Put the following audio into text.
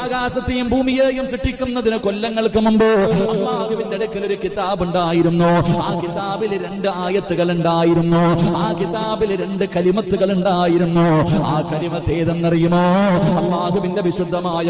ആകാശത്തെയും ഭൂമിയെയും സൃഷ്ടിക്കുന്നതിന് കൊല്ലങ്ങൾക്ക് മുമ്പ് അല്ലാഹുവിന്റെ അടുക്കൽ ഒരു കിതാബ് ഉണ്ടായിരുന്നു. ആ കിതാബിൽ 2 ആയത്തുകൾ ഉണ്ടായിരുന്നു. ആ കിതാബിൽ 2 കലിമത്തുകൾ ഉണ്ടായിരുന്നു. ആ കലിമത്ത് ഏതെന്നറിയുമോ? അല്ലാഹുവിന്റെ വിശുദ്ധമായ